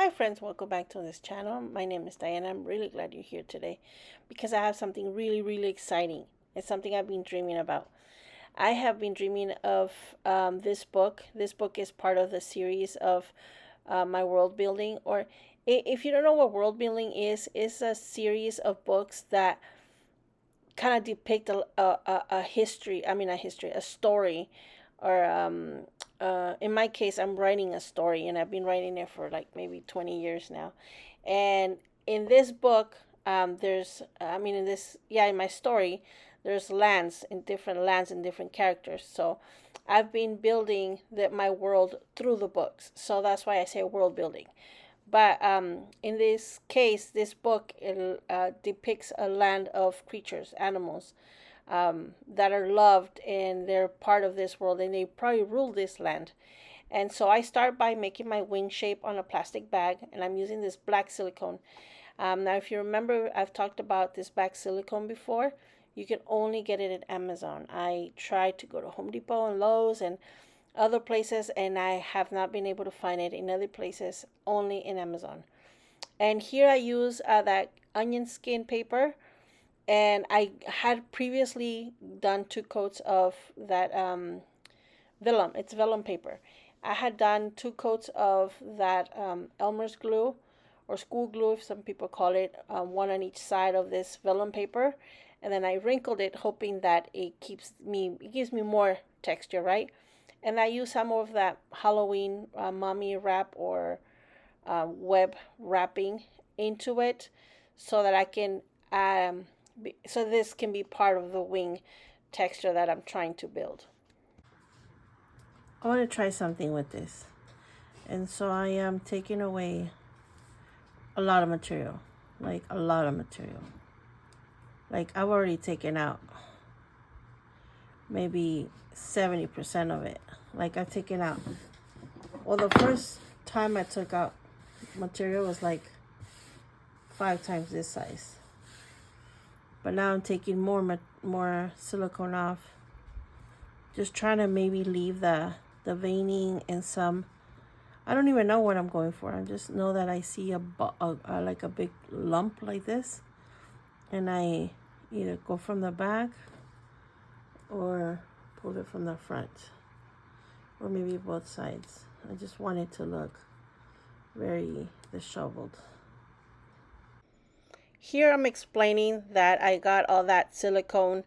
Hi friends, welcome back to this channel. My name is Diana. I'm really glad you're here today because I have something really exciting. It's something I've been dreaming about. I have been dreaming of this book. This book is part of the series of my world building. Or if you don't know what world building is, it's a series of books that kind of depict a history. I mean, a history, a story, or in my case, I'm writing a story, and I've been writing it for like maybe 20 years now. And in this book, in this, yeah, in my story, there's lands and different characters. So I've been building my world through the books. So that's why I say world building. But in this case, this book depicts a land of creatures, animals that are loved and they're part of this world and they probably rule this land. And so I start by making my wing shape on a plastic bag, and I'm using this black silicone. Now, if you remember, I've talked about this black silicone before. You can only get it at Amazon. I tried to go to Home Depot and Lowe's and other places, and I have not been able to find it in other places, only in Amazon. And here I use that onion skin paper, and I had previously done 2 coats of that vellum. It's vellum paper. I had done 2 coats of that Elmer's glue or school glue, if some people call it, one on each side of this vellum paper, and then I wrinkled it, hoping that it gives me more texture, right? And I use some of that Halloween mummy wrap or web wrapping into it, so that I can so this can be part of the wing texture that I'm trying to build. I want to try something with this, and so I am taking away a lot of material, like a lot of material. Like I've already taken out maybe 70% of it. Like I've taken out, well, the first time I took out material was like 5 times this size. But now I'm taking more silicone off. Just trying to maybe leave the veining and some. I don't even know what I'm going for. I just know that I see like a big lump like this, and I either go from the back or pull it from the front, or maybe both sides. I just want it to look very disheveled. Here I'm explaining that I got all that silicone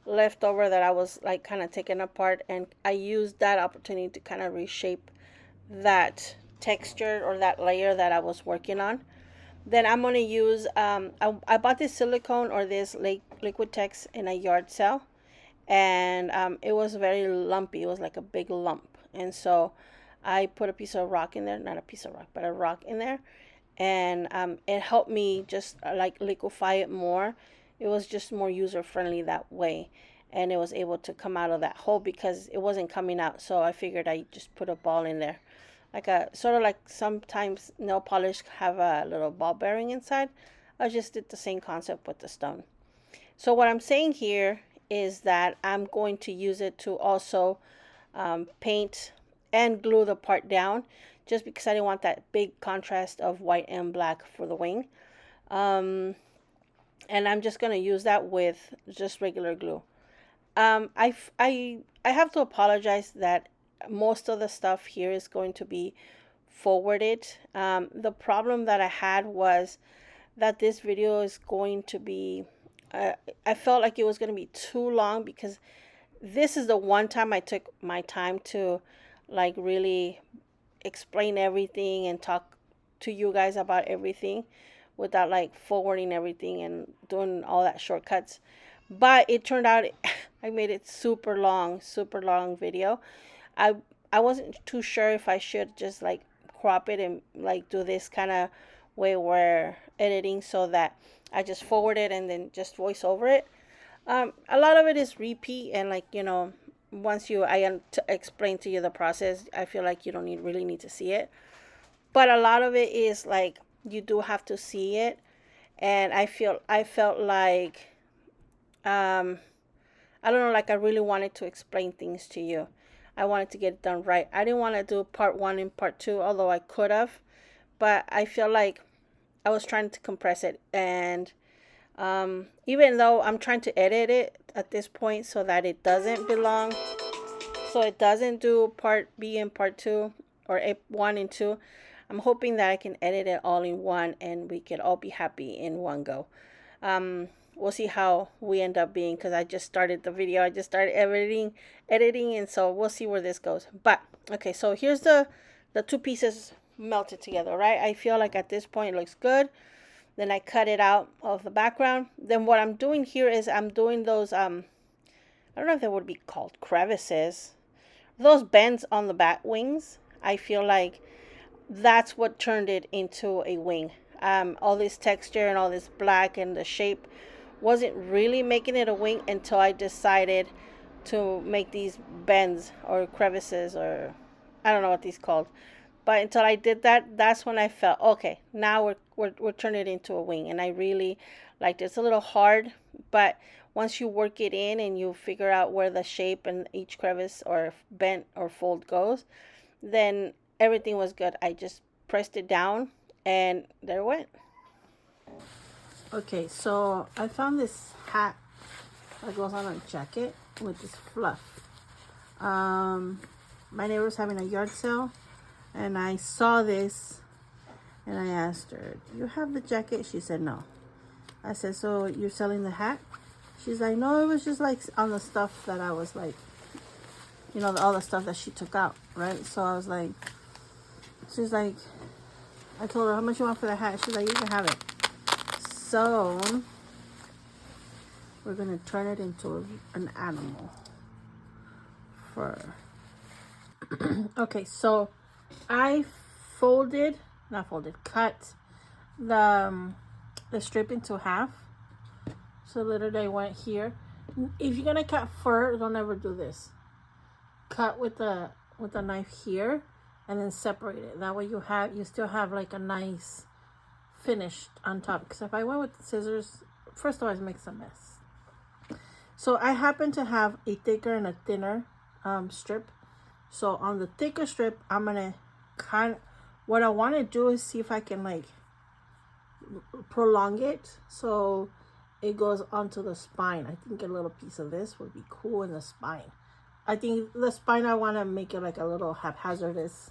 left over that I was like kind of taking apart, and I used that opportunity to kind of reshape that texture or that layer that I was working on. Then I'm going to use, I bought this silicone or this Liquitex in a yard sale, and it was very lumpy. It was like a big lump. And so I put a piece of rock in there, not a piece of rock, but a rock in there. And it helped me just like liquefy it more. It was just more user friendly that way. And it was able to come out of that hole because it wasn't coming out. So I figured I just put a ball in there, like a sort of like sometimes nail polish have a little ball bearing inside. I just did the same concept with the stone. So what I'm saying here is that I'm going to use it to also paint and glue the part down, just because I didn't want that big contrast of white and black for the wing. Um, and I'm just going to use that with just regular glue. I have to apologize that most of the stuff here is going to be forwarded. The problem that I had was that this video is going to be, I felt like it was going to be too long, because this is the one time I took my time to like really explain everything and talk to you guys about everything without like forwarding everything and doing all that shortcuts. But it turned out I made it super long video. I I wasn't too sure if I should just like crop it and like do this kind of way where editing, so that I just forward it and then just voice over it. A lot of it is repeat, and like, once explain to you the process, I feel like you don't really need to see it. But a lot of it is like you do have to see it, and I felt like um, I don't know, like I really wanted to explain things to you. I wanted to get it done right. I didn't want to do part 1 and part 2, although I could have, but I feel like I was trying to compress it. And even though I'm trying to edit it at this point so that it doesn't belong, so it doesn't do part B and part two, or one and two, I'm hoping that I can edit it all in one and we can all be happy in one go. We'll see how we end up being, because I just started the video. I just started editing, and so we'll see where this goes. But okay, so here's the two pieces melted together, right? I feel like at this point it looks good. Then I cut it out of the background. Then what I'm doing here is I'm doing those I don't know if they would be called crevices, those bends on the bat wings. I feel like that's what turned it into a wing. All this texture and all this black and the shape wasn't really making it a wing until I decided to make these bends or crevices, or I don't know what these called. But until I did that, that's when I felt okay. Now we're turning it into a wing, and I really liked it. It's a little hard, but once you work it in and you figure out where the shape and each crevice or bent or fold goes, then everything was good. I just pressed it down, and there it went. Okay, so I found this hat that goes on a jacket with this fluff. My neighbor was having a yard sale, and I saw this, and I asked her, "Do you have the jacket?" She said no. I said, "So you're selling the hat?" She's like, "No, it was just like on the stuff that I was like, all the stuff that she took out, right?" So I was like, she's like, I told her, "How much you want for the hat?" She's like, "You can have it." So we're gonna turn it into an animal fur. Okay, so I cut the strip into half. So literally I went here. If you're gonna cut fur, don't ever do this. Cut with the knife here, and then separate it. That way you still have like a nice finish on top. Because if I went with the scissors, first of all, it makes a mess. So I happen to have a thicker and a thinner strip. So on the thicker strip, I'm gonna what I want to do is see if I can like prolong it so it goes onto the spine. I think a little piece of this would be cool in the spine. I think the spine, I want to make it like a little haphazardous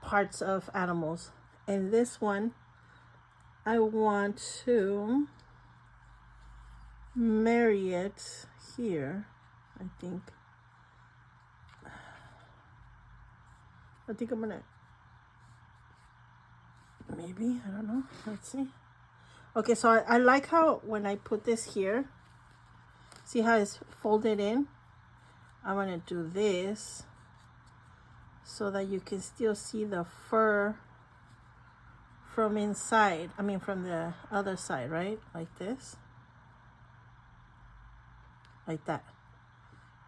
parts of animals. And this one, I want to marry it here, I think. I'm gonna, maybe, I don't know. Let's see. Okay, so I like how when I put this here, see how it's folded in? I'm gonna do this so that you can still see the fur from inside. I mean, from the other side, right? Like this. Like that.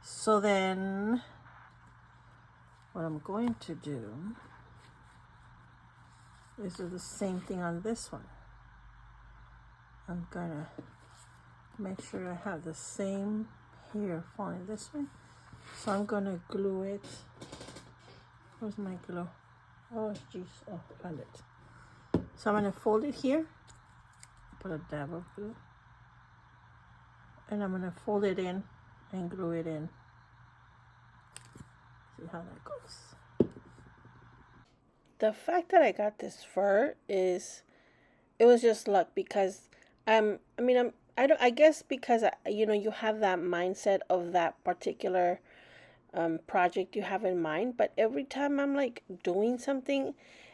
So then what I'm going to do is do the same thing on this one. I'm gonna make sure I have the same hair falling this way. So I'm gonna glue it. Where's my glue? Oh jeez, oh, found it. So I'm gonna fold it here, put a dab of glue, and I'm gonna fold it in and glue it in. See how that goes. The fact that I got this fur it was just luck, because I guess because you have that mindset of that particular project you have in mind. But every time I'm like doing something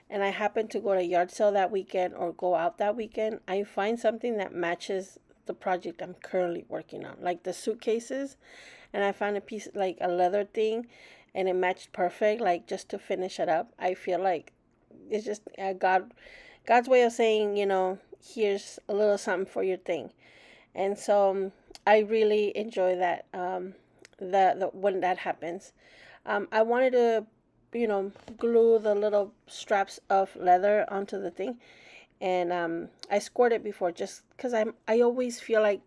and I happen to go to a yard sale that weekend or go out that weekend, I find something that matches the project I'm currently working on, like the suitcases. And I found a piece, like a leather thing, and it matched perfect, like just to finish it up. I feel like it's just God's way of saying, here's a little something for your thing. And so I really enjoy that, the when that happens. I wanted to, glue the little straps of leather onto the thing, and I scored it before, just because I always feel like,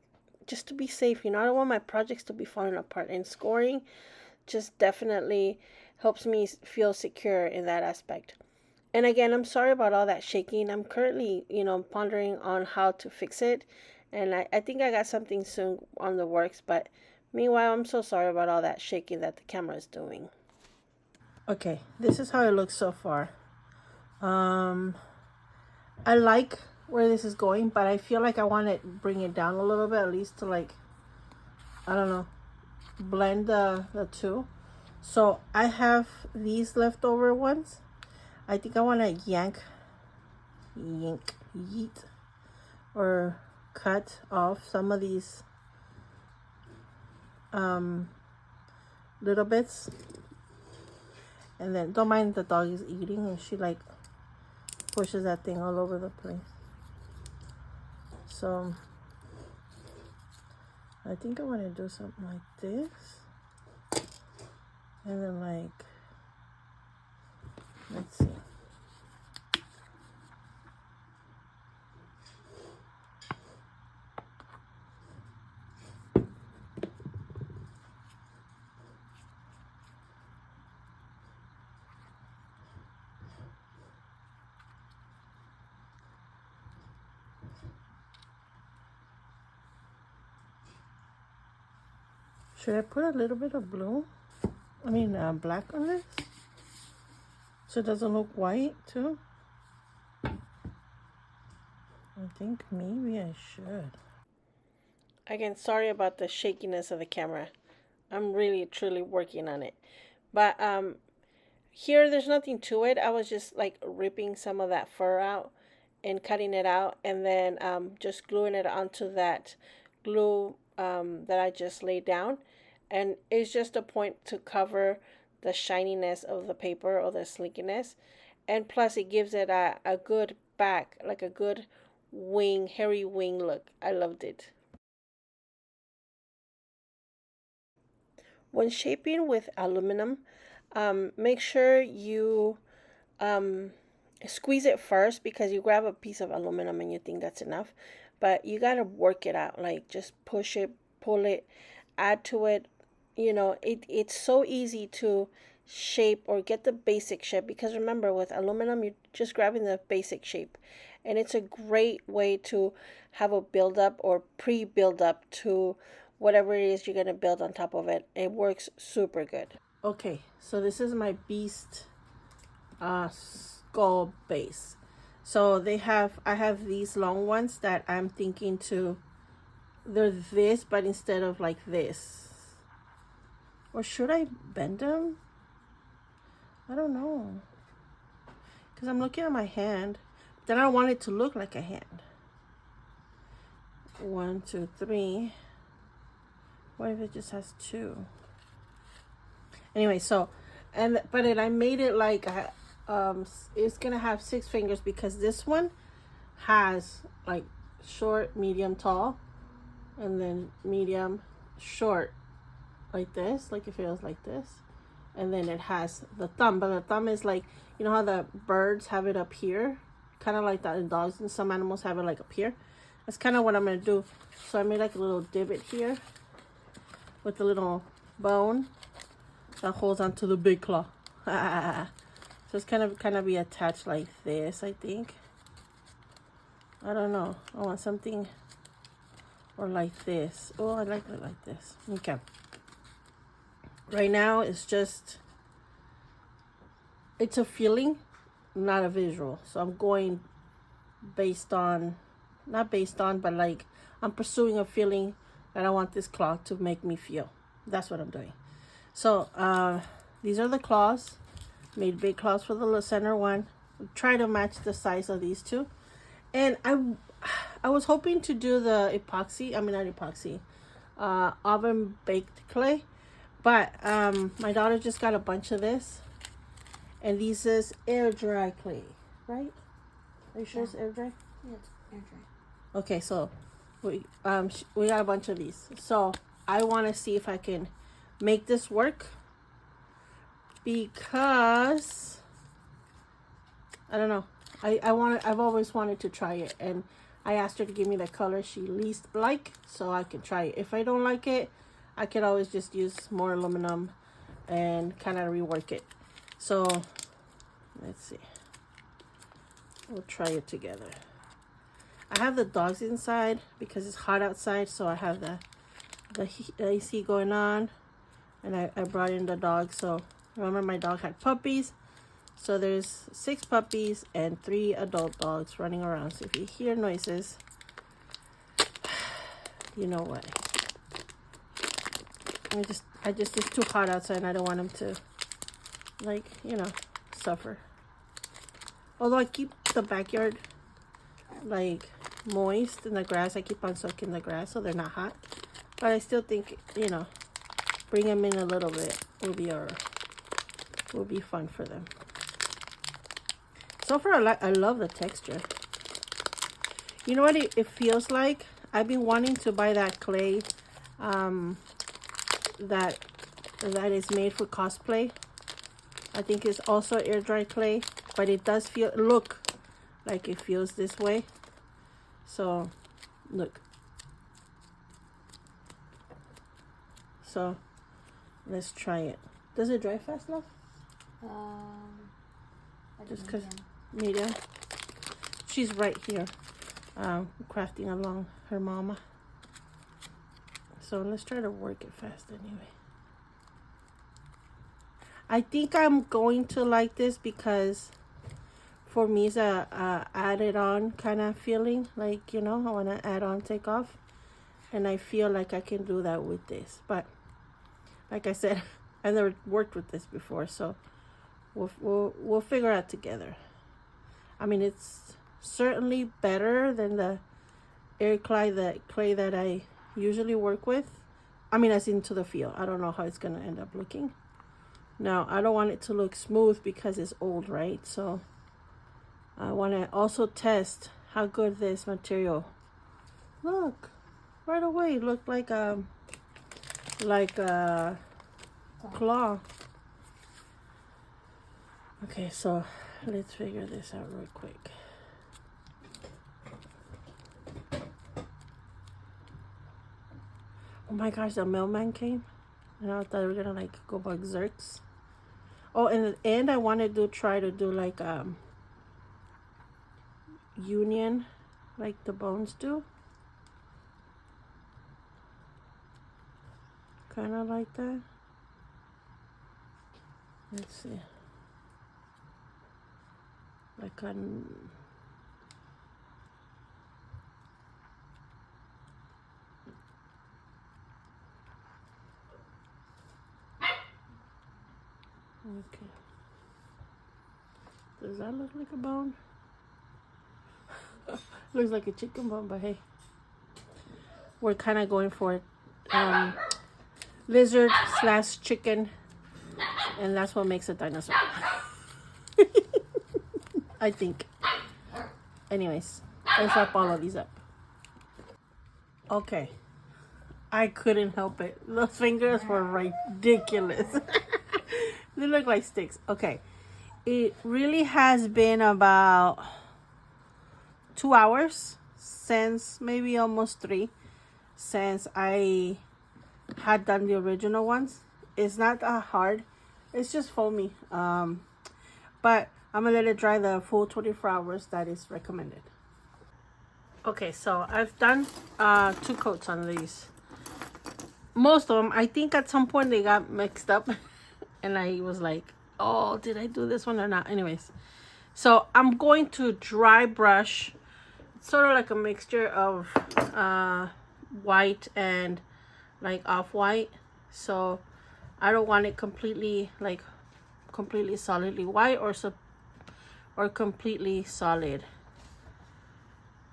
just to be safe, I don't want my projects to be falling apart, and scoring just definitely helps me feel secure in that aspect. And again, I'm sorry about all that shaking. I'm currently, pondering on how to fix it. And I think I got something soon on the works. But meanwhile, I'm so sorry about all that shaking that the camera is doing. Okay, this is how it looks so far. I like where this is going, but I feel like I want to bring it down a little bit, at least to like, I don't know, blend the two. So I have these leftover ones. I think I want to yeet, or cut off some of these little bits. And then don't mind the dog is eating, and she like pushes that thing all over the place. So I think I want to do something like this, and then like, let's see. Should I put a little bit of blue? I mean, black on this? So it doesn't look white too? I think maybe I should. Again, sorry about the shakiness of the camera. I'm really, truly working on it. But here, there's nothing to it. I was just like ripping some of that fur out and cutting it out, and then just gluing it onto that glue that I just laid down. And it's just a point to cover the shininess of the paper or the slinkiness. And plus, it gives it a good back, like a good wing, hairy wing look. I loved it. When shaping with aluminum, make sure you um, squeeze it first, because you grab a piece of aluminum and you think that's enough. But you got to work it out. Like, just push it, pull it, add to it. It's so easy to shape or get the basic shape, because remember, with aluminum, you're just grabbing the basic shape. And it's a great way to have a build up or pre-build up to whatever it is you're going to build on top of it. It works super good. Okay, so this is my beast skull base. So I have these long ones that I'm thinking they're this, but instead of like this. Or should I bend them? I don't know. Because I'm looking at my hand. Then I don't want it to look like a hand. 1, 2, 3. What if it just has 2? Anyway, so, I made it like, it's going to have 6 fingers, because this one has like short, medium, tall, and then medium, short, like this, like it feels like this. And then it has the thumb, but the thumb is like, you know how the birds have it up here, kind of like that in dogs, and some animals have it like up here. That's kind of what I'm gonna do. So I made like a little divot here with a little bone that holds onto the big claw. So it's kind of be attached like this, I think. I don't know. I want something or like this. Oh, I like it like this. Okay. Right now, it's a feeling, not a visual. So I'm going not based on, but like I'm pursuing a feeling that I want this claw to make me feel. That's what I'm doing. So these are the claws. Made big claws for the center one. Try to match the size of these two. And I was hoping to do the oven baked clay. But my daughter just got a bunch of this. And these is air dry clay, right? Are you sure it's air dry? Yeah, it's air dry. Okay, so we got a bunch of these. So I want to see if I can make this work, because I don't know. I've always wanted to try it, and I asked her to give me the color she least like, so I can try it. If I don't like it, I could always just use more aluminum and kind of rework it. So let's see. we'll try it together. I have the dogs inside because it's hot outside, so I have the AC going on, and I brought in the dog. So remember, my dog had puppies, so there's 6 puppies and 3 adult dogs running around. So if you hear noises, you know what. It's too hot outside, and I don't want them to, like, you know, suffer. Although I keep the backyard like moist, and the grass, I keep on soaking the grass so they're not hot. But I still think, you know, bring them in a little bit will be fun for them. So far, I love the texture. You know what it feels like? I've been wanting to buy that clay that is made for cosplay. I think it's also air dry clay, but it does look like it feels this way. So look. So let's try it. Does it dry fast, love? Just because medium. She's right here, crafting along her mama. So let's try to work it fast anyway. I think I'm going to like this because for me it's a added on kind of feeling. Like, you know, I want to add on, take off. And I feel like I can do that with this. But like I said, I've never worked with this before. So we'll figure out together. I mean, it's certainly better than the air clay that I usually work with. I mean, as into the feel. I don't know how it's going to end up looking. Now, I don't want it to look smooth because it's old, right? So I want to also test how good this material. Look, right away, it looked like a claw. Okay, so let's figure this out real quick. Oh my gosh, the mailman came. And I thought we were gonna like go berserks. Oh, and I wanted to try to do like union, like the bones do. Kind of like that. Let's see. Like on. Okay. Does that look like a bone? Looks like a chicken bone, but hey. We're kind of going for lizard / chicken. And that's what makes a dinosaur. I think. Anyways, let's wrap all of these up. Okay. I couldn't help it. Those fingers were ridiculous. They look like sticks. Okay. It really has been about 2 hours since, maybe almost 3, since I had done the original ones. It's not that hard. It's just foamy. But I'm going to let it dry the full 24 hours that is recommended. Okay, so I've done 2 coats on these. Most of them, I think at some point they got mixed up. And I was like, oh, did I do this one or not? Anyways, so I'm going to dry brush. It's sort of like a mixture of white and like off-white. So I don't want it completely solidly white or completely solid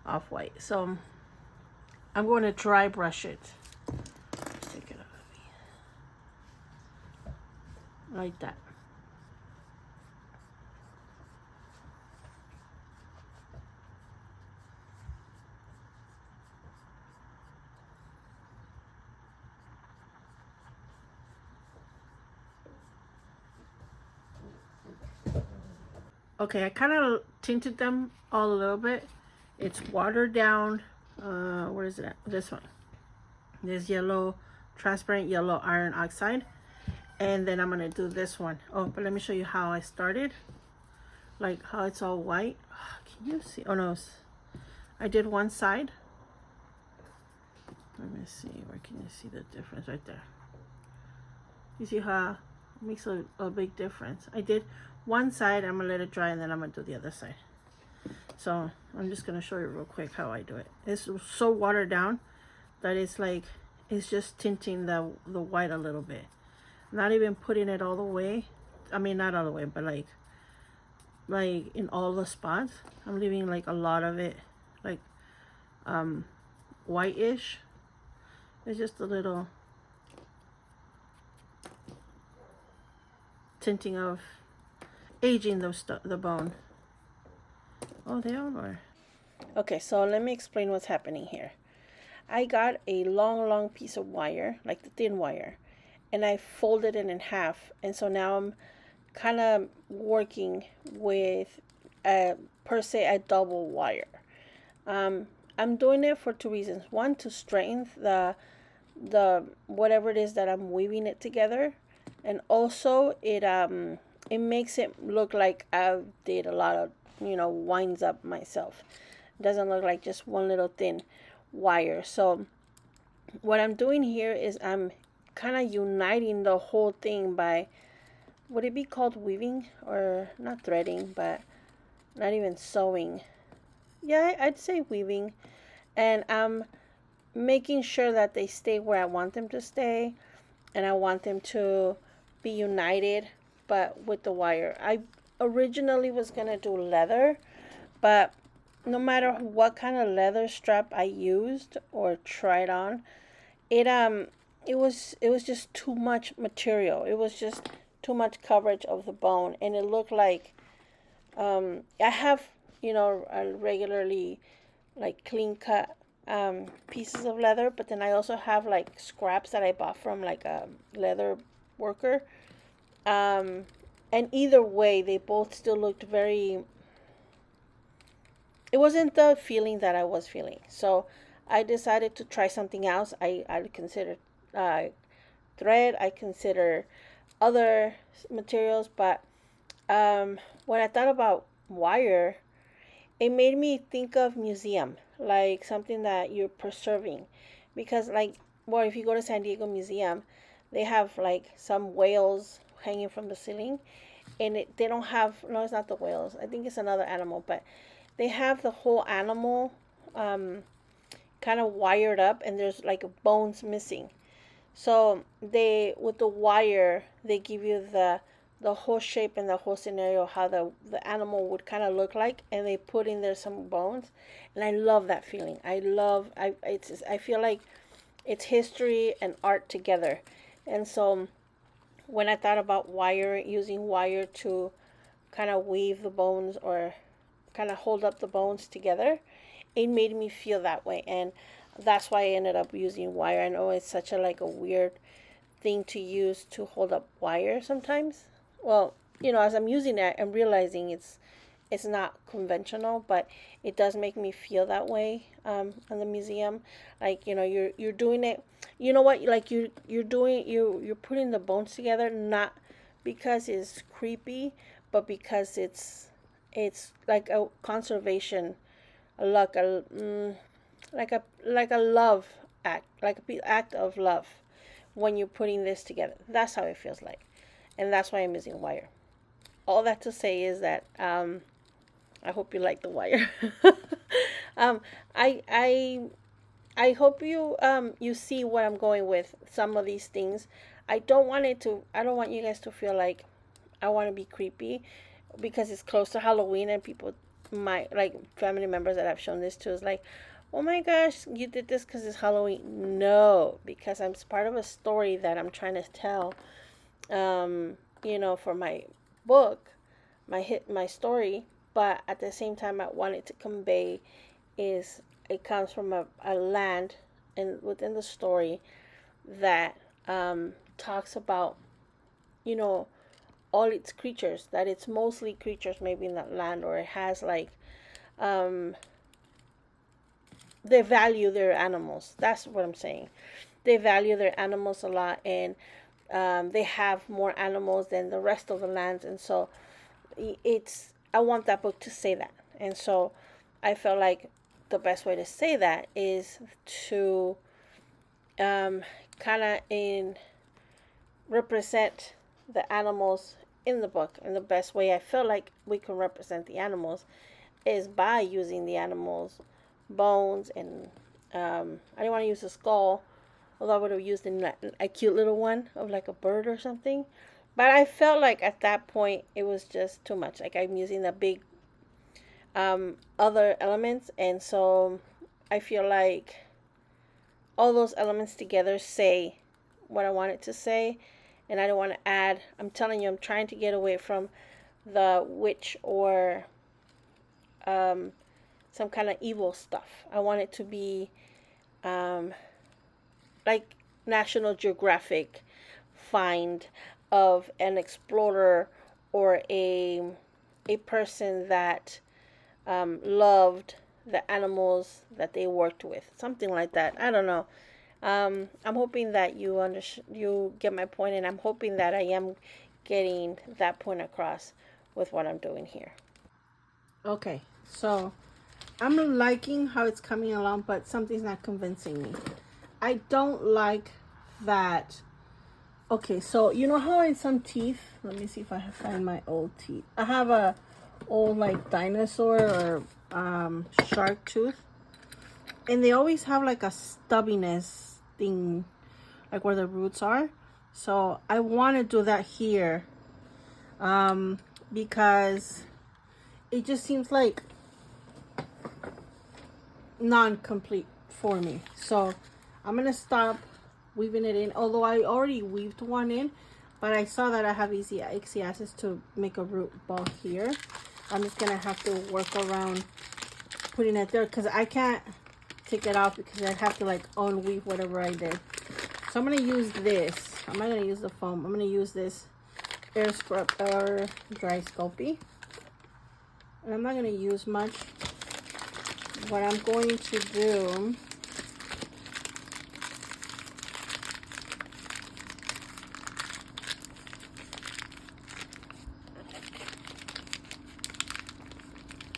off-white. So I'm going to dry brush it. Take it out of me. Like that. Okay, I kind of tinted them all a little bit. It's watered down. Where is it at? This one. This yellow, transparent yellow iron oxide. And then I'm going to do this one. Oh, but let me show you how I started. like how it's all white. Can you see? Oh no, I did one side. Let me see, where can you see the difference? Right there. You see how it makes a big difference. I did one side, I'm gonna let it dry, and then I'm gonna do the other side. So I'm just gonna show you real quick how I do it. It's so watered down that it's like, it's just tinting the white a little bit. Not even putting it all the way. I mean, not all the way, but like in all the spots. I'm leaving like a lot of it like whitish. It's just a little tinting of aging the bone. Oh, they all are. Okay, so let me explain what's happening here. I got a long piece of wire, like the thin wire, and I folded it in half. And so now I'm kind of working with per se a double wire. I'm doing it for two reasons. One, to strengthen the whatever it is that I'm weaving it together, and also it makes it look like I did a lot of winds up myself. It doesn't look like just one little thin wire. So what I'm doing here is I'm kind of uniting the whole thing by, would it be called weaving, or not threading, but not even sewing? Yeah, I'd say weaving. And I'm making sure that they stay where I want them to stay, and I want them to be united, but with the wire. I originally was gonna do leather, but no matter what kind of leather strap I used or tried on, it was just too much material. It was just too much coverage of the bone, and it looked like I have regularly like clean cut pieces of leather, but then I also have like scraps that I bought from like a leather worker, and either way they both still looked very, it wasn't the feeling that I was feeling. So I decided to try something else. I considered thread, I consider other materials, but when I thought about wire, it made me think of museum, like something that you're preserving. Because like, well, if you go to San Diego Museum, they have like some whales hanging from the ceiling, and they don't have, no, it's not the whales, I think it's another animal, but they have the whole animal kind of wired up, and there's like bones missing. So they, with the wire, they give you the whole shape and the whole scenario, how the animal would kind of look like, and they put in there some bones. And I love that feeling. I feel like it's history and art together. And so when I thought about wire, using wire to kind of weave the bones or kind of hold up the bones together, it made me feel that way. And that's why I ended up using wire. I know it's such a like a weird thing to use to hold up wire sometimes. Well, as I'm using it, I'm realizing it's not conventional, but it does make me feel that way in the museum. Like, you're doing it. You know what? Like you're putting the bones together, not because it's creepy, but because it's like a conservation, like a love act, like a act of love when you're putting this together. That's how it feels like, and that's why I'm using wire. All that to say is that I hope you like the wire. um, I I I hope you see what I'm going with some of these things. I don't want you guys to feel like I want to be creepy because it's close to Halloween, and people, my like family members that I've shown this to, is like, oh my gosh, you did this because it's Halloween. No, because I'm part of a story that I'm trying to tell. For my book, my story, but at the same time, I wanted to convey is it comes from a land and within the story that talks about you know all its creatures, that it's mostly creatures maybe in that land, or it has like um they value their animals. That's what I'm saying. They value their animals a lot, and they have more animals than the rest of the lands, and so it's I want that book to say that. And so I felt like the best way to say that is to kind of in represent the animals in the book. And the best way I feel like we can represent the animals is by using the animals' bones. And I didn't want to use a skull, although I would have used a cute little one of like a bird or something. But I felt like at that point it was just too much. Like I'm using the big other elements, and so I feel like all those elements together say what I want it to say, and I don't want to add. I'm telling you, I'm trying to get away from the witch or some kind of evil stuff. I want it to be um, like National Geographic find of an explorer or a person that loved the animals that they worked with, something like that. I don't know. I'm hoping that you get my point, and I'm hoping that I am getting that point across with what I'm doing here. Okay, so I'm liking how it's coming along, but something's not convincing me. I don't like that. Okay, so you know how in some teeth, let me see if I find my old teeth. I have a old like dinosaur or shark tooth, and they always have like a stubbiness thing, like where the roots are. So I want to do that here, because it just seems like non-complete for me. So I'm gonna stop weaving it in, although I already weaved one in, but I saw that I have easy access to make a root ball here. I'm just gonna have to work around putting it there because I can't take it off because I'd have to like unweave whatever I did. So I'm gonna use this. I'm not gonna use the foam. I'm gonna use this air dry Sculpey, and I'm not gonna use much. What I'm going to do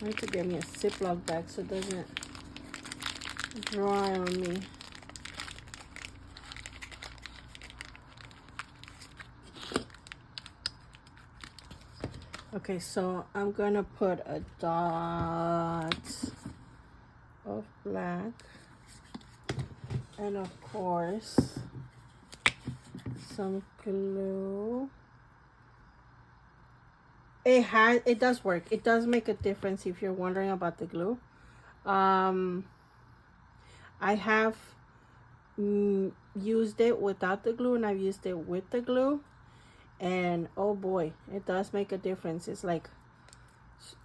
I need to get me a Ziploc bag so it doesn't dry on me. Okay, so I'm gonna put a dot of black, and of course some glue. It does work. It does make a difference if you're wondering about the glue. I have used it without the glue, and I've used it with the glue, and oh boy, it does make a difference. It's like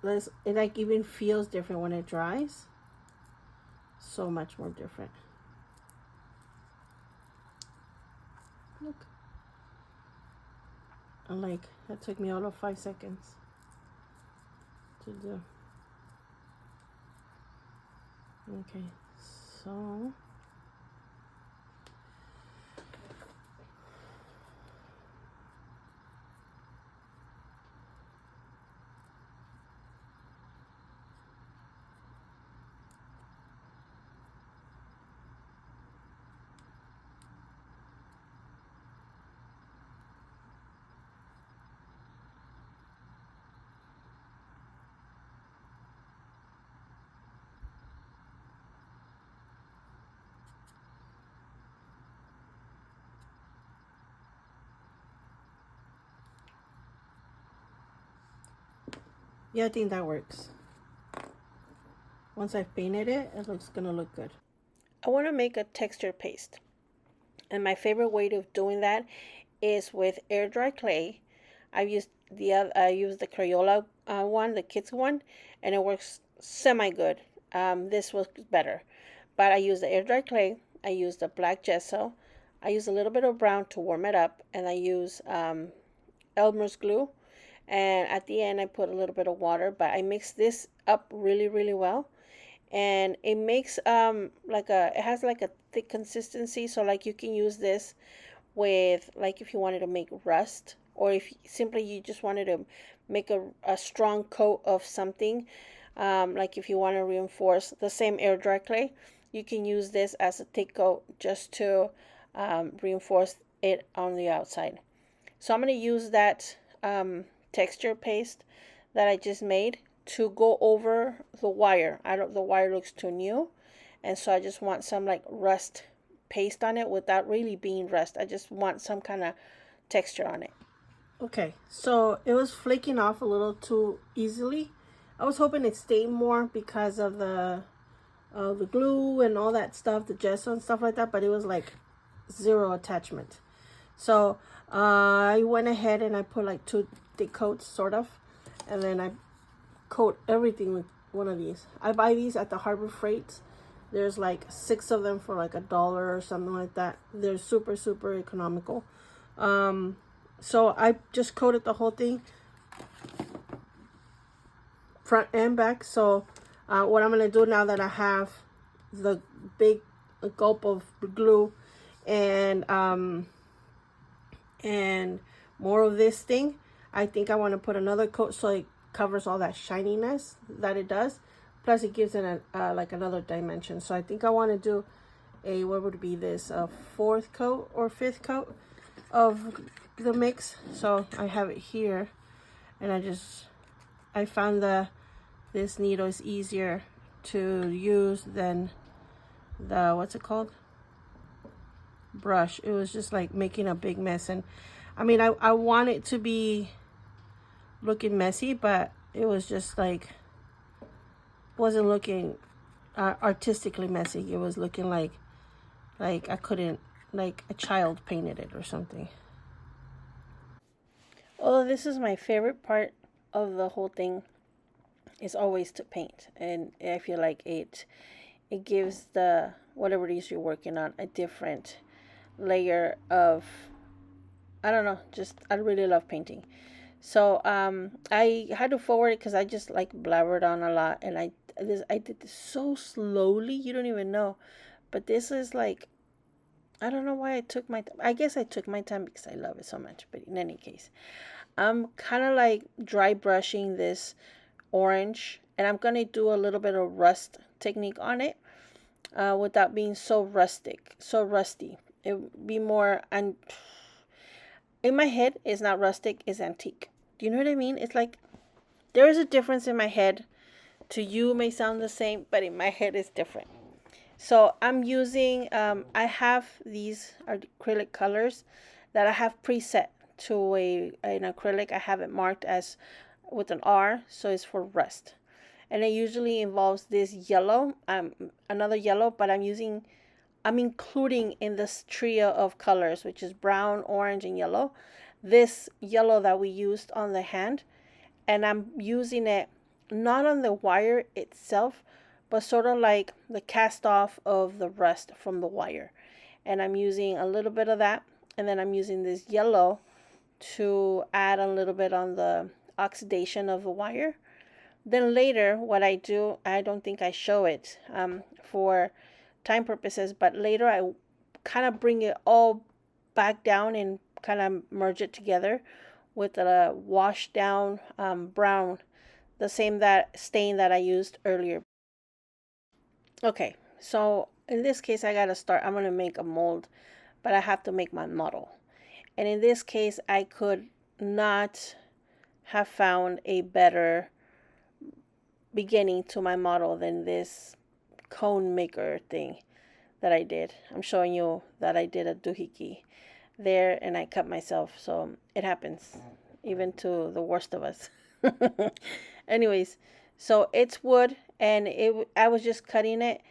it like even feels different when it dries. So much more different. Look. And like that took me all of 5 seconds to do. Okay, so yeah, I think that works. Once I've painted it, it looks gonna look good. I want to make a texture paste, and my favorite way of doing that is with air dry clay. I used the Crayola one, the kids one, and it works semi good. This was better, but I used the air dry clay. I used the black gesso. I use a little bit of brown to warm it up, and I use Elmer's glue. And at the end, I put a little bit of water, but I mix this up really, really well, and it makes it has like a thick consistency. So like you can use this with like if you wanted to make rust or if simply you just wanted to make a strong coat of something, like if you want to reinforce the same air dry clay, you can use this as a thick coat just to reinforce it on the outside. So I'm going to use that texture paste that I just made to go over the wire. The wire looks too new, and so I just want some like rust paste on it without really being rust. I just want some kind of texture on it. Okay, so it was flaking off a little too easily. I was hoping it stayed more because of the glue and all that stuff, the gesso and stuff like that, but it was like zero attachment. So I went ahead and I put like 2 thick coats, sort of, and then I coat everything with one of these. I buy these at the Harbor Freight. There's like 6 of them for like $1 or something like that. They're super, super economical. So I just coated the whole thing, front and back. So what I'm going to do now that I have the big gulp of glue and more of this thing, I think I want to put another coat so it covers all that shininess that it does. Plus it gives it like another dimension. So I think I want to do what would be this, a 4th coat or 5th coat of the mix. So I have it here, and I found this needle is easier to use than the, what's it called, brush. It was just like making a big mess. And I mean, I want it to be looking messy, but it was just like, wasn't looking artistically messy. It was looking like I couldn't, like a child painted it or something. Oh, this is my favorite part of the whole thing, is always to paint, and I feel like it gives the whatever it is you're working on a different layer of, I don't know, just I really love painting. So I had to forward it because I just like blabbered on a lot, and I did this so slowly you don't even know. But this is like, I don't know why I took my time. I guess I took my time because I love it so much. But in any case, I'm kind of like dry brushing this orange, and I'm gonna do a little bit of rust technique on it, without being so rusty. It would be more, and in my head, it's not rustic, it's antique. Do you know what I mean? It's like there is a difference in my head. To you, it may sound the same, but in my head, it's different. So I'm using, I have these acrylic colors that I have preset to an acrylic. I have it marked as with an R, so it's for rust. And it usually involves this yellow, another yellow, but I'm including in this trio of colors, which is brown, orange, and yellow, this yellow that we used on the hand. And I'm using it not on the wire itself, but sort of like the cast off of the rust from the wire. And I'm using a little bit of that, and then I'm using this yellow to add a little bit on the oxidation of the wire. Then later, what I do, I don't think I show it for time purposes, but later I kind of bring it all back down and kind of merge it together with a washed down brown, the same that stain that I used earlier. Okay, so in this case, I gotta start. I'm gonna make a mold, but I have to make my model. And in this case, I could not have found a better beginning to my model than this cone maker thing that I did. I'm showing you that I did a doohickey there, and I cut myself, so it happens even to the worst of us. Anyways, so it's wood, and I was just cutting it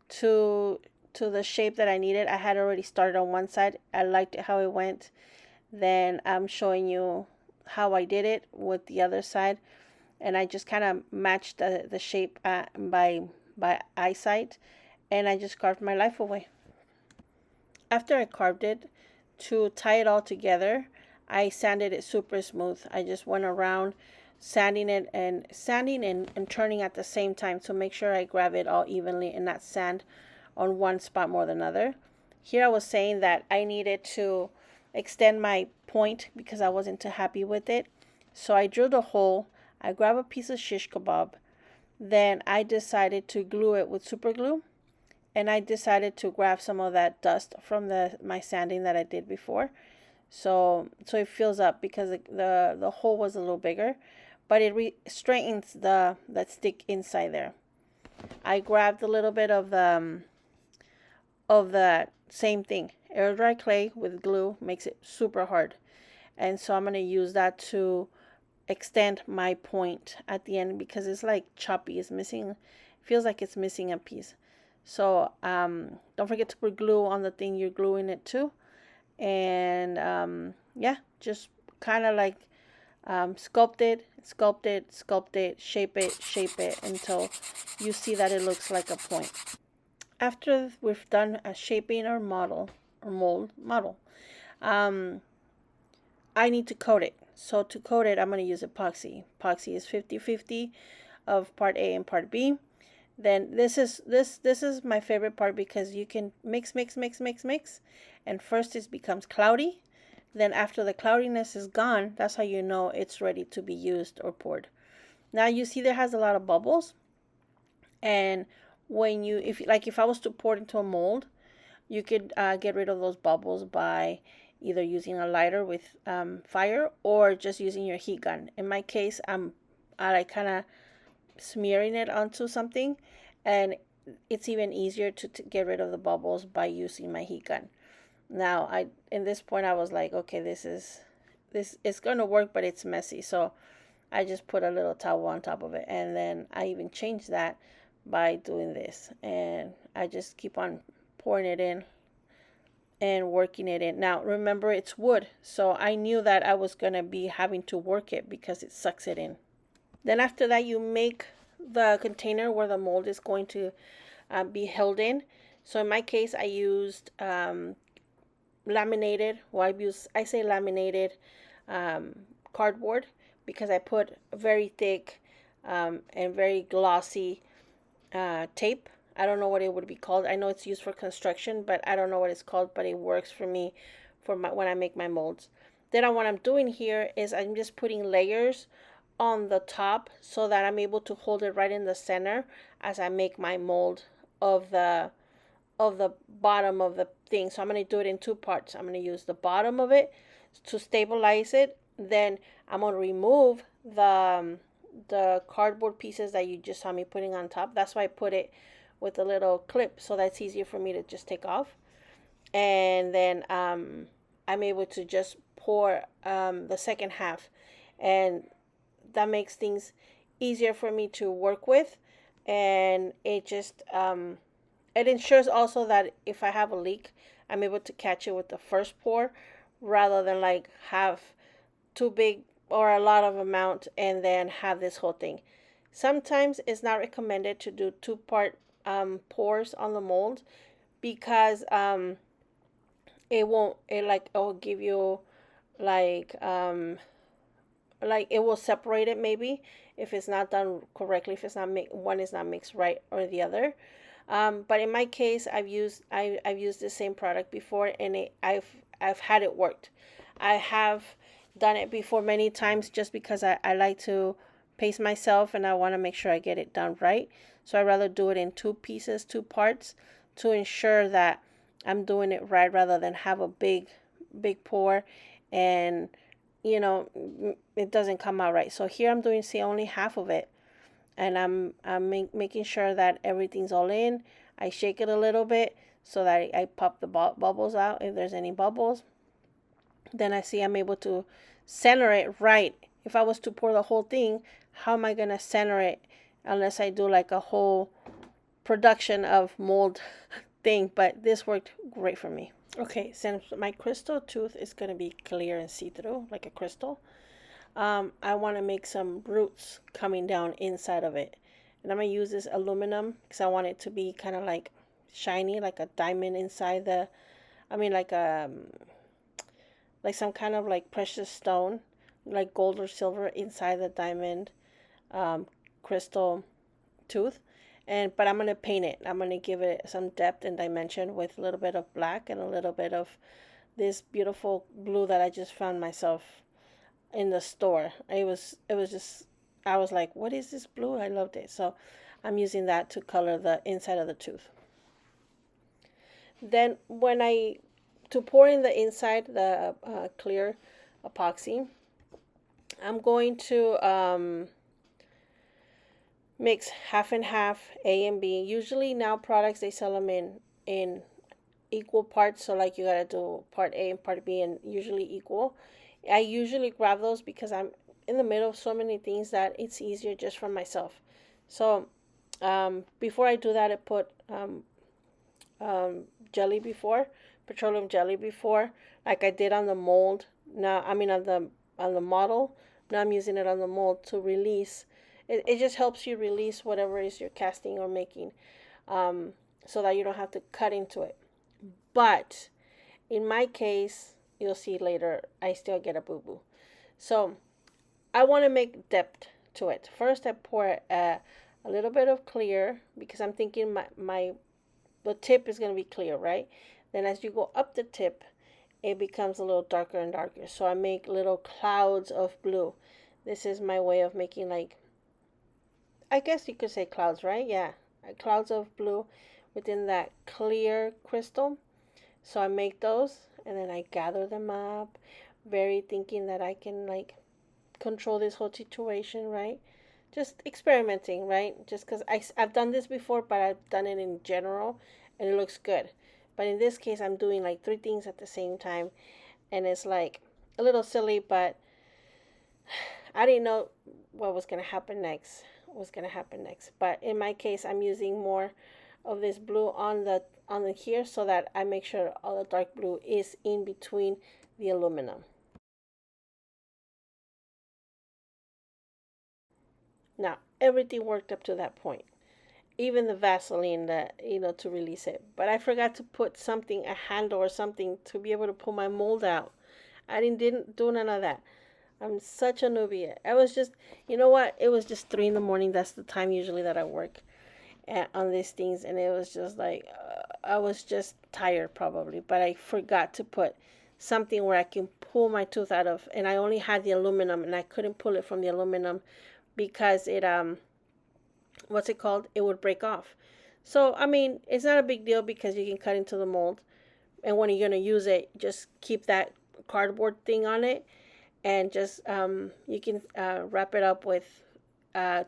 to the shape that I needed. I had already started on one side. I liked it how it went. Then I'm showing you how I did it with the other side, and I just kind of matched the shape by eyesight, and I just carved my life away. After I carved it, to tie it all together, I sanded it super smooth. I just went around sanding it and turning at the same time to make sure I grab it all evenly and not sand on one spot more than another. Here I was saying that I needed to extend my point because I wasn't too happy with it. So I drilled a hole. I grabbed a piece of shish kebab. Then I decided to glue it with super glue. And I decided to grab some of that dust from my sanding that I did before. So it fills up because the hole was a little bigger, but it straightens that stick inside there. I grabbed a little bit of the same thing. Air dry clay with glue makes it super hard. And so I'm going to use that to extend my point at the end because it's like choppy. It's missing, feels like it's missing a piece. So don't forget to put glue on the thing you're gluing it to. And yeah, just kind of like sculpt it, shape it until you see that it looks like a point. After we've done a shaping or model, I need to coat it. So to coat it, I'm going to use epoxy. Epoxy is 50-50 of part A and part B. Then this is my favorite part because you can mix, and first it becomes cloudy. Then after the cloudiness is gone, that's how you know it's ready to be used or poured. Now you see there has a lot of bubbles, and when you if I was to pour it into a mold, you could get rid of those bubbles by either using a lighter with fire or just using your heat gun. In my case, I like kind of smearing it onto something, and it's even easier to get rid of the bubbles by using my heat gun. Now in this point I was like, okay, this is going to work, but it's messy, so I just put a little towel on top of it, and then I even changed that by doing this, and I just keep on pouring it in and working it in. Now remember, it's wood, so I knew that I was going to be having to work it because it sucks it in. Then after that, you make the container where the mold is going to be held in. So in my case, I used laminated, I say laminated cardboard because I put very thick and very glossy tape. I don't know what it would be called. I know it's used for construction, but I don't know what it's called, but it works for me when I make my molds. Then what I'm doing here is I'm just putting layers on the top so that I'm able to hold it right in the center as I make my mold of the bottom of the thing. So I'm going to do it in two parts. I'm going to use the bottom of it to stabilize it. Then I'm going to remove the cardboard pieces that you just saw me putting on top. That's why I put it with a little clip, so that's easier for me to just take off. And then I'm able to just pour the second half, and that makes things easier for me to work with. And it just it ensures also that if I have a leak, I'm able to catch it with the first pour rather than like have too big or a lot of amount and then have this whole thing. Sometimes it's not recommended to do two-part pours on the mold because it will give you like it will separate it maybe if it's not done correctly, if it's not one is not mixed right or the other. But in my case, I've used the same product before, and I've had it worked. I have done it before many times just because I like to pace myself and I want to make sure I get it done right. So I'd rather do it in two pieces, two parts, to ensure that I'm doing it right rather than have a big pour and it doesn't come out right. So here I'm doing only half of it, and I'm making sure that everything's all in. I shake it a little bit so that I pop the bubbles out if there's any bubbles. Then I see I'm able to center it right. If I was to pour the whole thing, how am I going to center it unless I do like a whole production of mold thing? But this worked great for me. Okay, since my crystal tooth is going to be clear and see-through like a crystal, I want to make some roots coming down inside of it. And I'm going to use this aluminum because I want it to be kind of like shiny, like a diamond inside like some kind of like precious stone, like gold or silver inside the diamond crystal tooth. But I'm going to paint it. I'm going to give it some depth and dimension with a little bit of black and a little bit of this beautiful blue that I just found myself in the store. It was just, I was like, what is this blue? I loved it. So I'm using that to color the inside of the tooth. Then when I to pour in the inside the clear epoxy, I'm going to mix half and half A and B. Usually now products they sell them in equal parts, so like you gotta do part A and part B and usually equal. I usually grab those because I'm in the middle of so many things that it's easier just for myself. So before I do that, I put jelly before, petroleum jelly before, like I did on the mold. Now, I mean on the model. Now I'm using it on the mold to release. It just helps you release whatever is you're casting or making, so that you don't have to cut into it. But in my case, you'll see later, I still get a boo boo. So I want to make depth to it. First, I pour a little bit of clear because I'm thinking my the tip is going to be clear, right? Then as you go up the tip, it becomes a little darker and darker. So I make little clouds of blue. This is my way of making, like, I guess you could say clouds, right? Yeah, clouds of blue within that clear crystal. So I make those and then I gather them up, very thinking that I can, like, control this whole situation, right? Just experimenting, right? Just because I've done this before, but I've done it in general and it looks good. But in this case, I'm doing like three things at the same time, and it's like a little silly, but I didn't know what was going to happen next. What was going to happen next. But in my case, I'm using more of this blue on the here so that I make sure all the dark blue is in between the aluminum. Now, everything worked up to that point. Even the Vaseline that, to release it. But I forgot to put something, a handle or something to be able to pull my mold out. I didn't do none of that. I'm such a newbie. I was just, you know what? It was just 3 in the morning. That's the time usually that I work on these things. And it was just like, I was just tired probably. But I forgot to put something where I can pull my tooth out of. And I only had the aluminum and I couldn't pull it from the aluminum because it, what's it called? It would break off. So, I mean, it's not a big deal because you can cut into the mold. And when you're going to use it, just keep that cardboard thing on it. And just, you can wrap it up with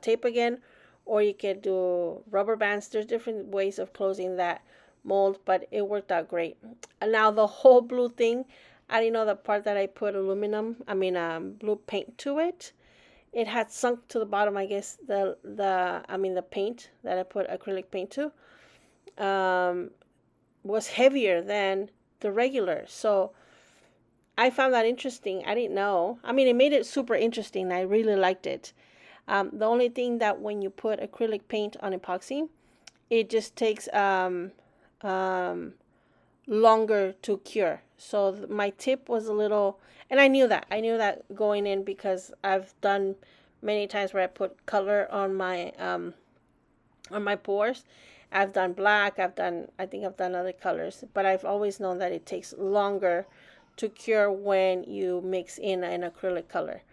tape again. Or you can do rubber bands. There's different ways of closing that mold. But it worked out great. And now the whole blue thing, I didn't know the part that I put blue paint to it. It had sunk to the bottom. I guess the paint that I put acrylic paint to was heavier than the regular. So I found that interesting. I didn't know. I mean, it made it super interesting. I really liked it. The only thing that when you put acrylic paint on epoxy, it just takes longer to cure. So my tip was a little, and I knew that. I knew that going in because I've done many times where I put color on my pores. I've done black. I think I've done other colors, but I've always known that it takes longer to cure when you mix in an acrylic color.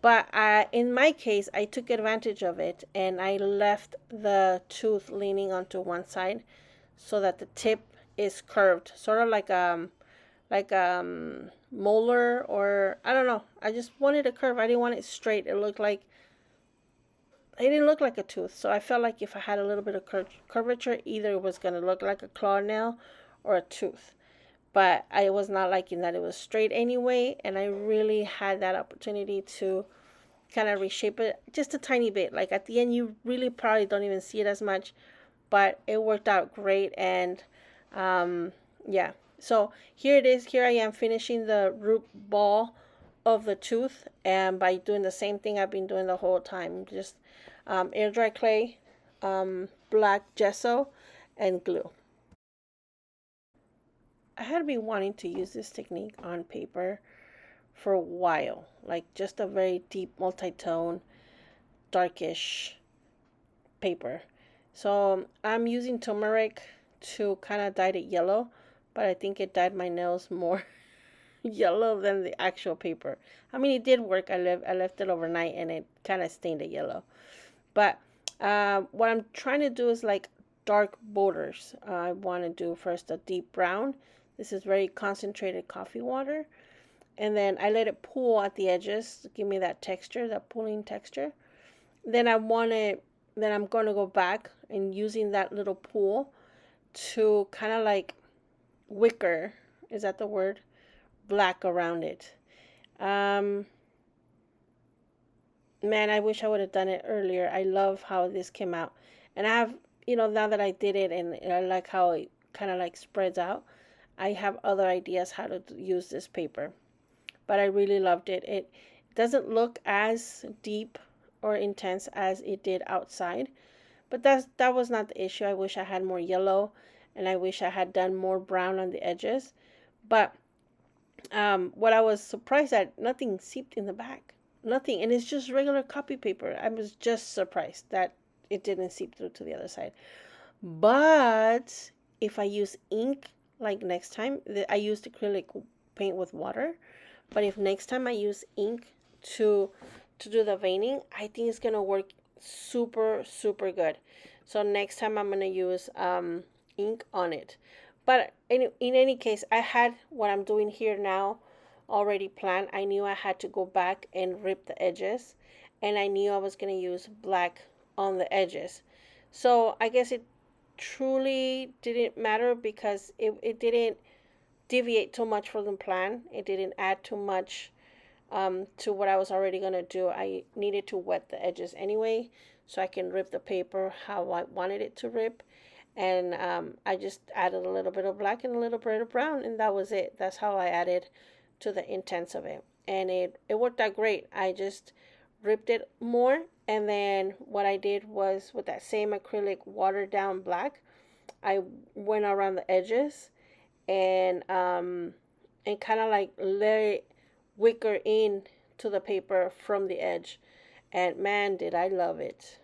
But in my case, I took advantage of it and I left the tooth leaning onto one side so that the tip is curved, sort of like molar, or I don't know. I just wanted a curve. I didn't want it straight. It didn't look like a tooth. So I felt like if I had a little bit of curvature, either it was going to look like a claw nail or a tooth. But I was not liking that it was straight anyway, and I really had that opportunity to kind of reshape it just a tiny bit. Like at the end, you really probably don't even see it as much, but it worked out great. And yeah, so here it is. Here I am finishing the root ball of the tooth, and by doing the same thing I've been doing the whole time, just air dry clay, black gesso, and glue. I had been wanting to use this technique on paper for a while, like just a very deep multi-tone, darkish paper. So I'm using turmeric to kind of dye it yellow, but I think it dyed my nails more yellow than the actual paper. I mean, it did work. I left it overnight and it kind of stained it yellow. But what I'm trying to do is like dark borders. I want to do first a deep brown. This is very concentrated coffee water. And then I let it pool at the edges to give me that texture, that pooling texture. Then I want to, then I'm going to go back and using that little pool to kind of like wicker, is that the word? Black around it. Um, Man, I wish I would have done it earlier. I love how this came out. And I have, now that I did it and I like how it kind of like spreads out, I have other ideas how to use this paper. But I really loved it. It doesn't look as deep or intense as it did outside. But that was not the issue. I wish I had more yellow and I wish I had done more brown on the edges. But what I was surprised at, nothing seeped in the back. Nothing. And it's just regular copy paper. I was just surprised that it didn't seep through to the other side. But if I use ink, like next time, I used acrylic paint with water. But if next time I use ink to do the veining, I think it's going to work super, super good. So next time I'm going to use ink on it. But in any case, I had what I'm doing here now already planned. I knew I had to go back and rip the edges. And I knew I was going to use black on the edges. So I guess it truly didn't matter because it didn't deviate too much from the plan. It didn't add too much to what I was already going to do. I needed to wet the edges anyway so I can rip the paper how I wanted it to rip. And I just added a little bit of black and a little bit of brown, and that was it. That's how I added to the intense of it. And it worked out great. I just ripped it more, and then what I did was with that same acrylic watered down black, I went around the edges and kind of like let it wicker in to the paper from the edge. And man, did I love it.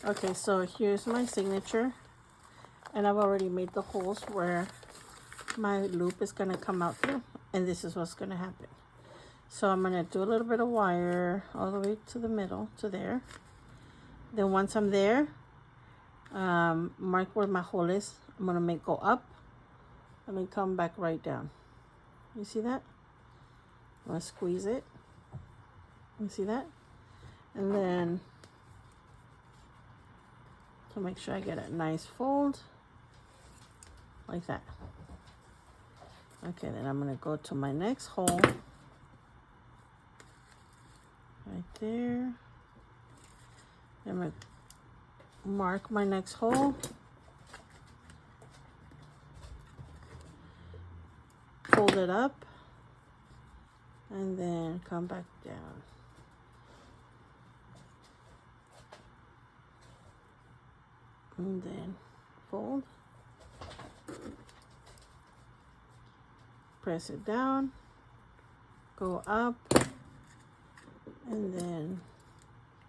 Okay, so here's my signature. And I've already made the holes where my loop is going to come out through. And this is what's going to happen. So I'm going to do a little bit of wire all the way to the middle, to there. Then once I'm there, mark where my hole is. I'm going to make go up and then come back right down. You see that? I'm going to squeeze it. You see that? And then to make sure I get a nice fold like that. Okay, then I'm going to go to my next hole right there. I'm going to mark my next hole. Fold it up and then come back down. And then fold. Press it down. Go up. And then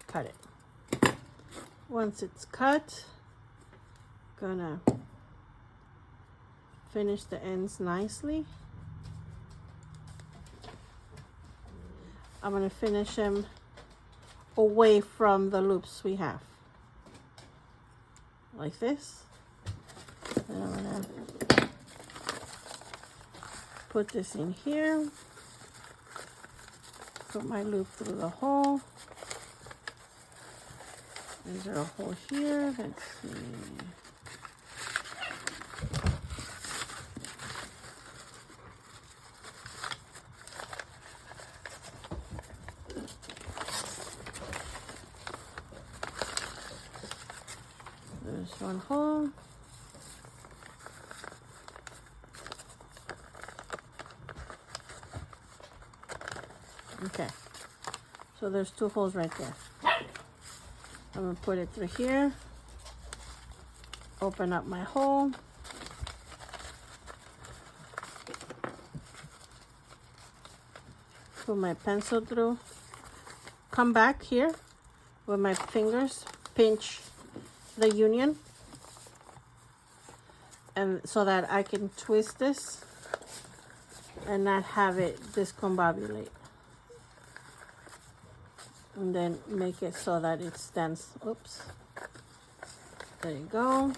cut it. Once it's cut, gonna finish the ends nicely. I'm gonna finish them away from the loops we have. Like this. Then I'm gonna put this in here. Put my loop through the hole. Is there a hole here? Let's see. There's one hole. Okay, so there's two holes right there. I'm gonna put it through here, open up my hole, put my pencil through, come back here with my fingers, pinch the union, and so that I can twist this and not have it discombobulate. And then make it so that it stands. Oops. There you go.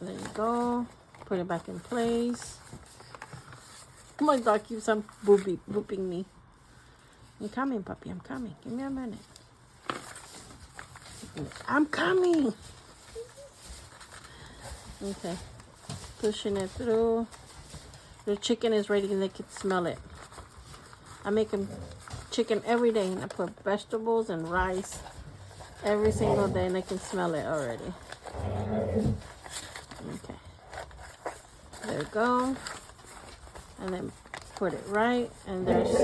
There you go. Put it back in place. My dog keeps on booping me. I'm coming, puppy. I'm coming. Give me a minute. I'm coming. Okay. Pushing it through. The chicken is ready and they can smell it. I make chicken every day and I put vegetables and rice every single day and I can smell it already. Okay. There we go. And then put it right, and there's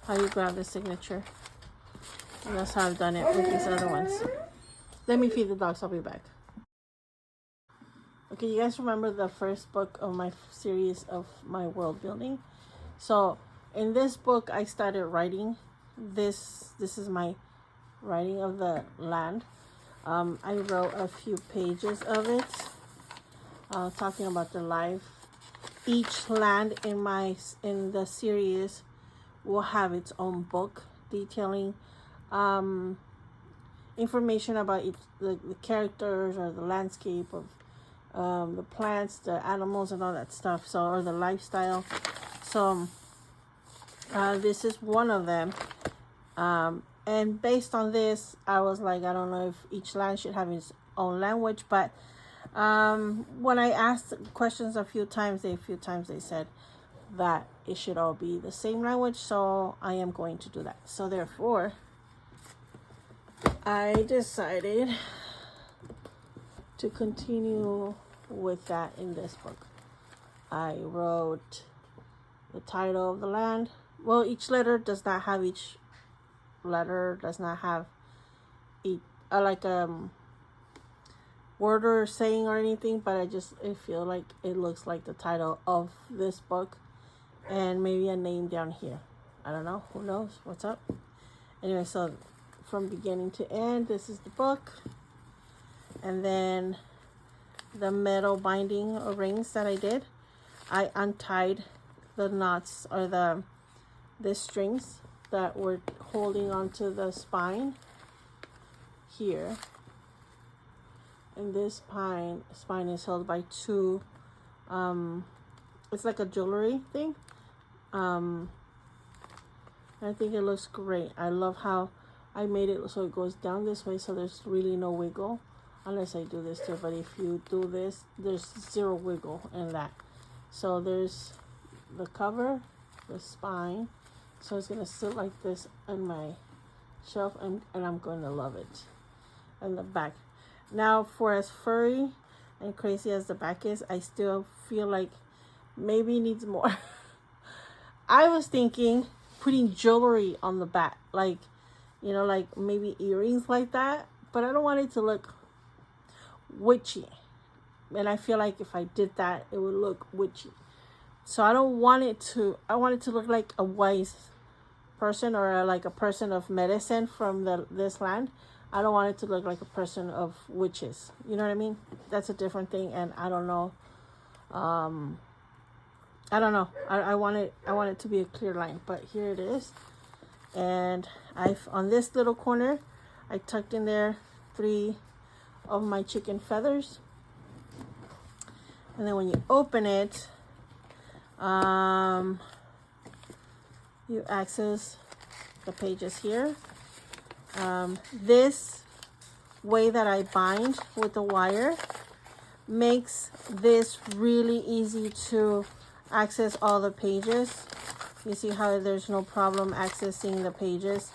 how you grab the signature. And that's how I've done it with these other ones. Let me feed the dogs, I'll be back. Okay, you guys remember the first book of my series of my world building? So in this book I started writing. This is my writing of the land. I wrote a few pages of it, talking about the life. Each land in the series will have its own book detailing information about the characters or the landscape of the plants, the animals, and all that stuff. So, or the lifestyle. So this is one of them. And based on this, I was like, I don't know if each land should have its own language, but when I asked questions a few times they said that it should all be the same language, so I am going to do that. So therefore, I decided to continue with that in this book. I wrote the title of the land. Well, each letter does not have each word or saying or anything, but I feel like it looks like the title of this book and maybe a name down here. I don't know, who knows what's up. Anyway, so from beginning to end, this is the book. And then the metal binding or rings that I did, I untied the knots or the strings that were holding onto the spine here. And this spine is held by two, it's like a jewelry thing. I think it looks great. I love how I made it so it goes down this way, so there's really no wiggle, unless I do this too. But if you do this, there's zero wiggle in that. So there's the cover, the spine, so it's gonna sit like this on my shelf, and I'm going to love it. And the back. Now, for as furry and crazy as the back is, I still feel like maybe it needs more. I was thinking putting jewelry on the back, like maybe earrings like that, but I don't want it to look witchy. And I feel like if I did that, it would look witchy. So I want it to look like a wise person, or like a person of medicine from this land. I don't want it to look like a person of witches. You know what I mean? That's a different thing, and I don't know. I don't know. I want it to be a clear line, but here it is. And on this little corner, I tucked in there 3 of my chicken feathers. And then when you open it, you access the pages here. This way that I bind with the wire makes this really easy to access all the pages. You see how there's no problem accessing the pages,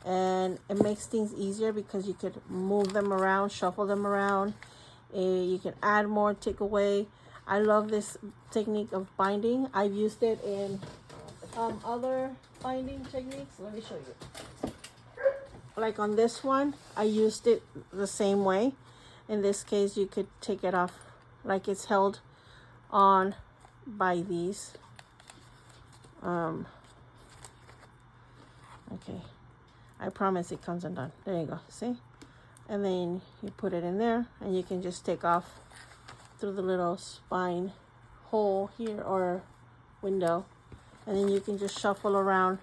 and it makes things easier because you could move them around, shuffle them around. You can add more, take away. I love this technique of binding. I've used it in other binding techniques. Let me show you. Like on this one, I used it the same way. In this case, you could take it off like it's held on by these. Okay, I promise it comes undone. There you go, see? And then you put it in there, and you can just take off through the little spine hole here or window, and then you can just shuffle around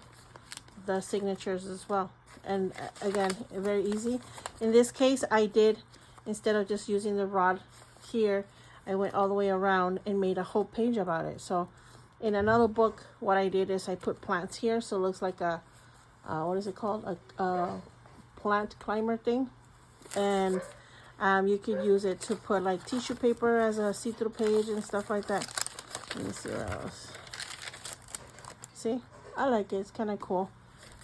the signatures as well. And again, very easy. In this case, I did, instead of just using the rod here, I went all the way around and made a whole page about it. So in another book, what I did is I put plants here, so it looks like a what is it called, a plant climber thing. And you could use it to put like tissue paper as a see-through page and stuff like that. Let me see what else. See, I like it. It's kind of cool.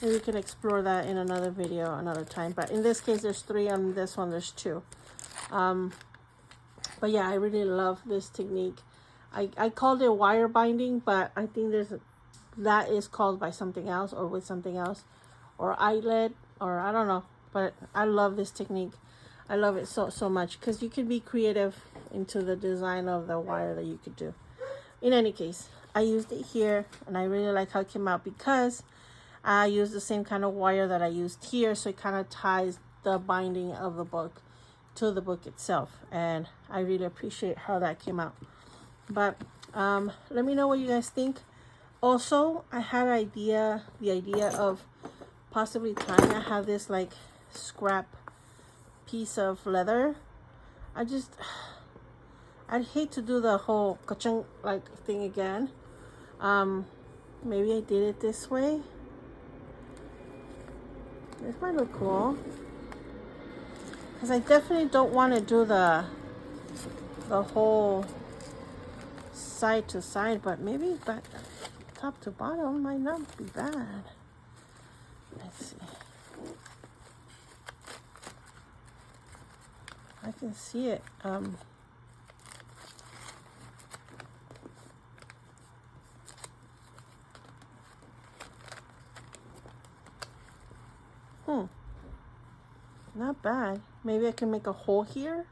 Maybe we can explore that in another video another time. But in this case, there's 3. On this one, there's 2. But yeah, I really love this technique. I called it wire binding, but I think that is called by something else, or with something else, or eyelet, or I don't know. But I love this technique. I love it so much, because you can be creative into the design of the wire that you could do. In any case, I used it here, and I really like how it came out, because I used the same kind of wire that I used here, so it kind of ties the binding of the book to the book itself, and I really appreciate how that came out. But let me know what you guys think. Also, I had the idea of possibly trying to have this like scrap piece of leather. I'd hate to do the whole ka-chung like thing again. Maybe I did it this way. This might look cool, because I definitely don't want to do the whole side to side, but maybe back top to bottom might not be bad. Let's see. I can see it. Not bad. Maybe I can make a hole here.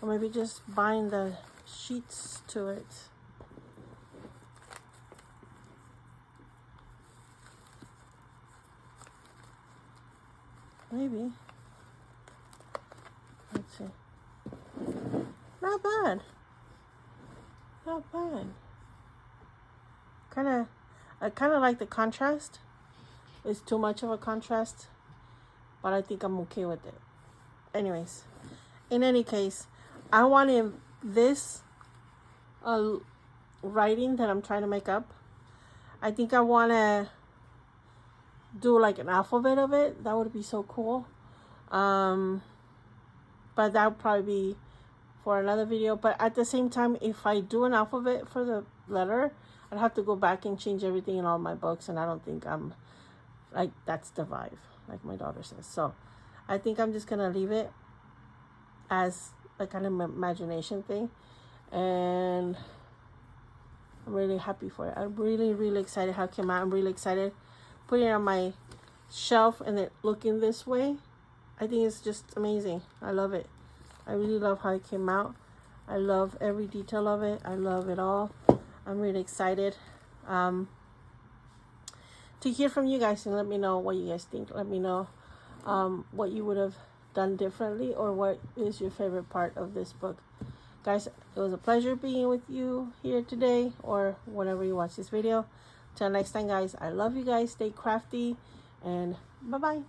Or maybe just bind the sheets to it. Maybe. Let's see. Not bad. Not bad. I kind of like the contrast. It's too much of a contrast, but I think I'm okay with it. Anyways, in any case, I wanted this writing that I'm trying to make up. I think I want to do like an alphabet of it. That would be so cool. But that would probably be for another video. But at the same time, if I do an alphabet for the letter, I'd have to go back and change everything in all my books, and I don't think I'm like, that's the vibe, like my daughter says. So I think I'm just gonna leave it as a kind of imagination thing, and I'm really happy for it. I'm really excited how it came out. I'm really excited putting it on my shelf and it looking this way. I think it's just amazing. I love it. I really love how it came out. I love every detail of it. I love it all. I'm really excited to hear from you guys, and let me know what you guys think. Let me know what you would have done differently, or what is your favorite part of this book. Guys, it was a pleasure being with you here today, or whenever you watch this video. Till next time, guys, I love you guys. Stay crafty, and bye-bye.